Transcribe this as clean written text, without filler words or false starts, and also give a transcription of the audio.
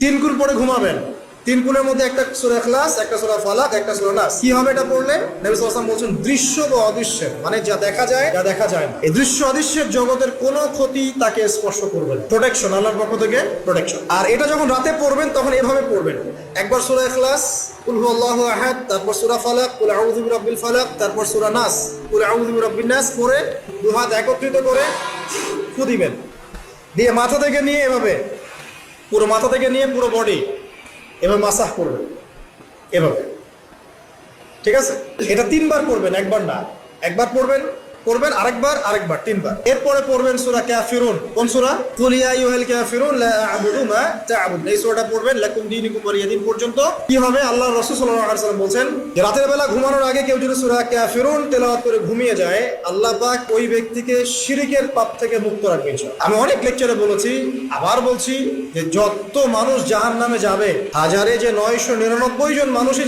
তিন কুল পরে ঘুমাবেন। তিন কুলের মধ্যে একটা সূরা ইখলাস, একটা সূরা ফালাক, একটা সূরা নাস। কি হবে এটা পড়লে? নবী সাল্লাল্লাহু আলাইহি ওয়াসাল্লাম বলছেন দৃশ্য বা অদৃশ্যের, মানে যা দেখা যায় যা দেখা যায় না, এই দৃশ্য অদৃশ্যের জগতের কোনো ক্ষতি তাকে স্পর্শ করবে না। প্রোটেকশন, আল্লাহর পক্ষ থেকে প্রোটেকশন। আর এটা যখন রাতে পড়বেন তখন এভাবে পড়বেন, একবার সূরা ইখলাস, কুল হুয়াল্লাহু আহাদ, তারপর সূরা ফালাক, কুল আউযু বিরাব্বিল ফালাক, তারপর সূরা নাস, কুল আউযু বিরাব্বিন নাস পড়ে দুই হাত একত্রিত করে ফু দিবেন, দিয়ে মাথা থেকে নিয়ে এভাবে পুরো মাথা থেকে নিয়ে পুরো বডি এভাবে মাসাজ করবেন, এভাবে। ঠিক আছে? এটা তিনবার করবেন, একবার না। একবার পড়বেন, আরেকবার, তিনবার। এরপরে পড়বেন সূরা কাফিরুন। কোন সূরা? কুল ইয়া আইয়ুহাল কাফিরুন লা আ'বুদু মা তা'বুদুন। এই সূরাটা পড়বেন লাকুম দীনুকুম ওয়ালিয়া দীন পর্যন্ত। কি হবে? আল্লাহর রাসূল সাল্লাল্লাহু আলাইহি ওয়াসাল্লাম বলেন যে রাতের বেলা ঘুমানোর আগে কেউ যদি সূরা কাফিরুন তেলাওয়াত করে ঘুমিয়ে যায়, আল্লাহ পাক ওই ব্যক্তিকে শিরকের পাপ থেকে মুক্ত রাখবেন। আমি অনেক লেকচারে বলেছি, আবার বলছি যে যত মানুষ জাহান্নামে যাবে, হাজারে যে 999 জন মানুষই